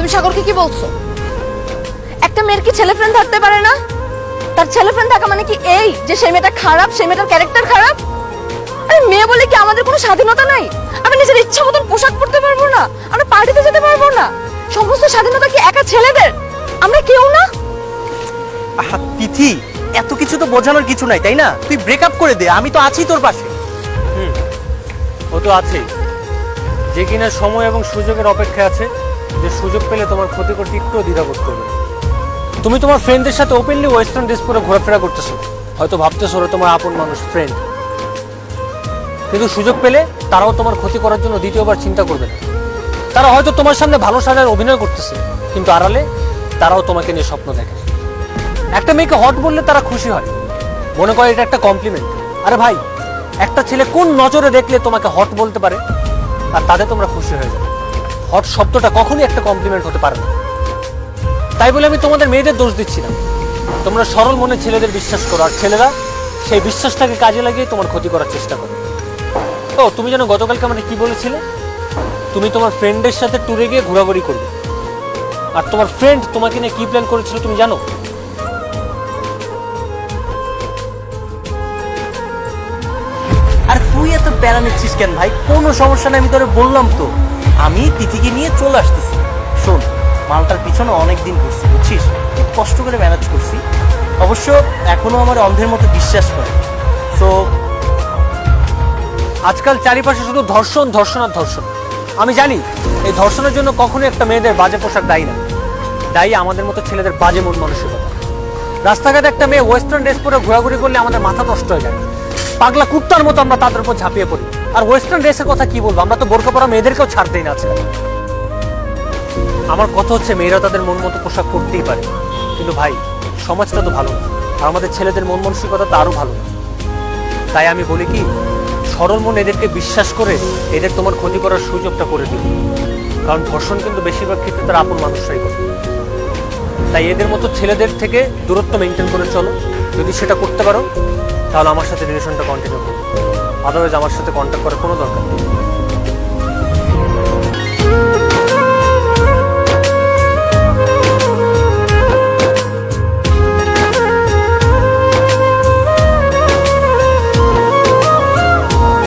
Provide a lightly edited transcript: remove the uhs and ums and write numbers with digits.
তুমি সাগরকে কি বলছো? একটা মেয়ের কি ছেলে ফ্রেন্ড থাকতে পারে না? তার ছেলে ফ্রেন্ড থাকা মানে কি এই যে সেই মেয়েটা খারাপ, সেই মেয়েটার ক্যারেক্টার খারাপ? আরে মেয়ে বলে কি আমাদের কোনো স্বাধীনতা নাই? আমি নিজের ইচ্ছা মতন পোশাক পরতে পারবো না? আমরা পার্টিতে যেতে পারবো না? সমস্ত স্বাধীনতা কি একা ছেলেদের? আমরা কেউ না? আহা তিথি, এত কিছু তো বোঝানোর কিছু নাই, তাই না? তুই ব্রেকআপ করে দে, আমি তো আছি তোর পাশে। ও তো আছেই, যে কিনা সময় এবং সুযোগের অপেক্ষায় আছে, যে সুযোগ পেলে তোমার ক্ষতি করতে একটুও দ্বিধাবোধ করবে না। তুমি তোমার ফ্রেন্ডদের সাথে ওপেনলি ওয়েস্টার্ন ড্রেস পরে ঘোরাফেরা করতেছো, হয়তো ভাবতেছো ওরা তোমার আপন মানুষ, ফ্রেন্ড, কিন্তু সুযোগ পেলে তারাও তোমার ক্ষতি করার জন্য দ্বিতীয়বার চিন্তা করবে না। তারা হয়তো তোমার সামনে ভালো সাজার অভিনয় করতেছে, কিন্তু আড়ালে তারাও তোমাকে নিয়ে স্বপ্ন দেখে। একটা মেয়েকে হট বললে তারা খুশি হয়, মনে করে এটা একটা কমপ্লিমেন্ট। আরে ভাই, একটা ছেলে কোন নজরে দেখলে তোমাকে হট বলতে পারে, আর তাতে তোমরা খুশি হয়ে যাবে। হট শব্দটা কখনোই একটা কমপ্লিমেন্ট হতে পারে না। তাই বলে আমি তোমাদের মেয়েদের দোষ দিচ্ছি না, তোমরা সরল মনে ছেলেদের বিশ্বাস করো, আর ছেলেরা সেই বিশ্বাসটাকে কাজে লাগিয়ে তোমার ক্ষতি করার চেষ্টা করো। ও তুমি জানো গতকালকে আমাকে কি বলেছিলে? তুমি তোমার ফ্রেন্ডের সাথে ট্যুরে গিয়ে ঘোরাঘুরি করবে, আর তোমার ফ্রেন্ড তোমাকে নিয়ে কি প্ল্যান করেছিল তুমি জানো? আর তুই এত প্যারা নিচ্ছিস কেন ভাই? কোনো সমস্যা নেই, আমি তোরে বললাম তো আমি তিথিকে নিয়ে চলে আসতেছি। শোন, মালটার পিছনে অনেক দিন ঘুরছি, বুঝছিস? খুব কষ্ট করে ম্যানেজ করছি। অবশ্য এখনো আমার অন্ধের মতো বিশ্বাস করে। তো আজকাল চারিপাশে শুধু ধর্ষণ, ধর্ষণ আর ধর্ষণ। আমি জানি এই ধর্ষণের জন্য কখনোই একটা মেয়েদের বাজে পোশাক দায়ী না, দায়ী আমাদের মতো ছেলেদের বাজে মন মানসিকতা। রাস্তাঘাটে একটা মেয়ে ওয়েস্টার্ন ড্রেস পরে ঘোরাঘুরি করলে আমাদের মাথা নষ্ট হয়ে যায়, পাগলা কুত্তার মতো আমরা তাদের উপর ঝাঁপিয়ে পড়ি। আর ওয়েস্টার্ন ড্রেসের কথা কি বলবো, আমরা তো বোরকা পরা মেয়েদেরকেও ছাড় দেই না আজকাল। আমার কথা হচ্ছে মেয়েরা তাদের মন মতো পোশাক পরতেই পারে, কিন্তু ভাই সমাজটা তো ভালো না, আর আমাদের ছেলেদের মন মানসিকতা তো আরো ভালো না। তাই আমি বলি কি, সরল মন এদেরকে বিশ্বাস করে এদের তোমার ক্ষতি করার সুযোগটা করে দিও, কারণ ধর্ষণ কিন্তু বেশিরভাগ ক্ষেত্রে তার আপন মানুষরাই করে। তাই এদের মতো ছেলেদের থেকে দূরত্ব মেনটেন করে চলো। যদি সেটা করতে পারো তাহলে আমার সাথে রিলেশনটা কন্টিনিউ করো, আদারওয়াইজ আমার সাথে কন্ট্যাক্ট করার কোনো দরকার নেই।